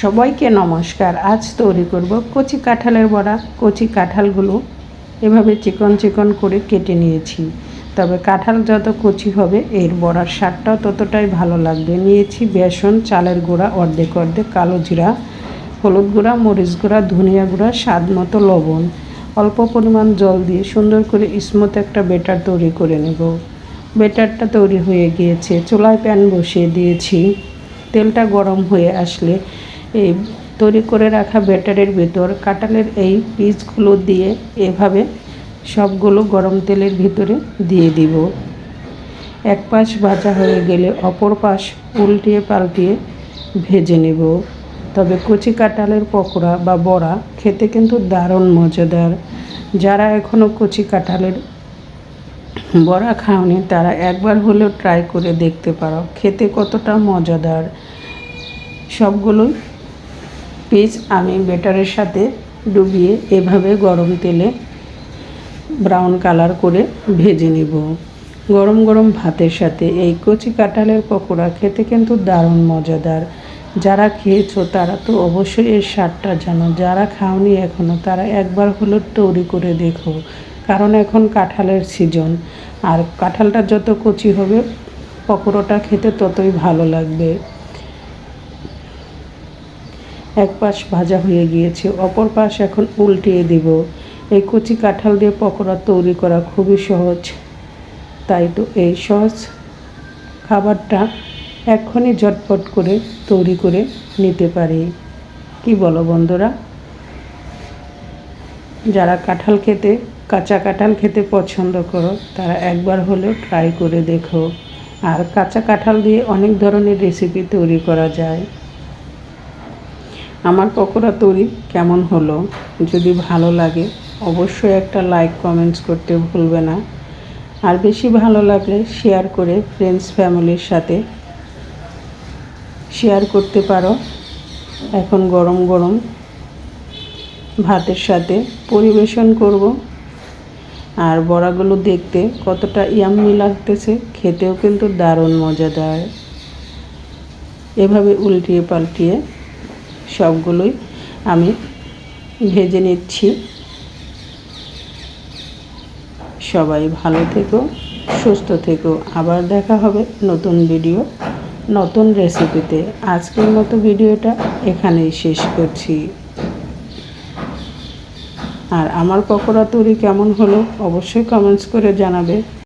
সবাইকে নমস্কার। আজ তৈরি করব কচি কাঁঠালের বড়া। কচি কাঁঠালগুলো এভাবে চিকন চিকন করে কেটে নিয়েছি। তবে কাঁঠাল যত কচি হবে এর বড়ার স্বাদটাও ততটাই ভালো লাগবে। নিয়েছি বেসন, চালের গুঁড়া অর্ধেক অর্ধেক, কালো জিরা, হলুদ গুঁড়া, মরিচ গুঁড়া, ধনিয়া গুঁড়া, স্বাদ মতো লবণ, অল্প পরিমাণ জল দিয়ে সুন্দর করে স্মুথ একটা ব্যাটার তৈরি করে নেব। ব্যাটারটা তৈরি হয়ে গিয়েছে। চুলায় প্যান বসিয়ে দিয়েছি। তেলটা গরম হয়ে আসলে এই তৈরি করে রাখা ব্যাটারের ভেতর কাঁঠালের এই পিসগুলো দিয়ে এভাবে সবগুলো গরম তেলের ভিতরে দিয়ে দিব। এক পাশ ভাজা হয়ে গেলে অপর পাশ উল্টিয়ে পাল্টিয়ে ভেজে নেব। তবে কচি কাঁঠালের পকোড়া বা বড়া খেতে কিন্তু দারুণ মজাদার। যারা এখনও কচি কাঁঠালের বড়া খাওনি তারা একবার হলেও ট্রাই করে দেখতে পারো, খেতে কতটা মজাদার। সবগুলোই পিস আমি ব্যাটারের সাথে ডুবিয়ে এভাবে গরম তেলে ব্রাউন কালার করে ভেজে নেব। গরম গরম ভাতের সাথে এই কচি কাঁঠালের পকোড়া খেতে কিন্তু দারুণ মজাদার। যারা খেয়েছো তারা তো অবশ্যই এর স্বাদটা জানো, যারা খাওনি এখনও তারা একবার হলেও তৈরি করে দেখো, কারণ এখন কাঁঠালের সিজন। আর কাঁঠালটা যত কচি হবে পকোড়াটা খেতে ততই ভালো লাগবে। এক পাশ ভাজা হয়ে গিয়েছে, অপর পাশ এখন উল্টিয়ে দেব। এই কচি কাঁঠাল দিয়ে পকোড়া তৈরি করা খুবই সহজ, তাই তো এই সহজ খাবারটা এক্ষুনি ঝটপট করে তৈরি করে নিতে পারি। কি বলো বন্ধুরা? যারা কাঁচা কাঁঠাল খেতে পছন্দ করো তারা একবার হলেও ট্রাই করে দেখো। আর কাঁচা কাঁঠাল দিয়ে অনেক ধরনের রেসিপি তৈরি করা যায়। আমার পকোড়া তৈরি কেমন হলো যদি ভালো লাগে অবশ্যই একটা লাইক কমেন্টস করতে ভুলবে না। আর বেশি ভালো লাগলে শেয়ার করে ফ্রেন্ডস ফ্যামিলির সাথে শেয়ার করতে পারো। এখন গরম গরম ভাতের সাথে পরিবেশন করব। আর বড়াগুলো দেখতে কতটা ইয়াম্মি লাগতেছে, খেতেও কিন্তু দারুণ মজাদার। এভাবে উল্টিয়ে পাল্টিয়ে সবগুলোই আমি ভেজে নিচ্ছি। সবাই ভালো থেকো, সুস্থ থেকো। আবার দেখা হবে নতুন ভিডিও, নতুন রেসিপিতে। আজকের মতো ভিডিওটা এখানেই শেষ করছি। আর আমার পকোড়া তৈরি কেমন হলো অবশ্যই কমেন্টস করে জানাবে।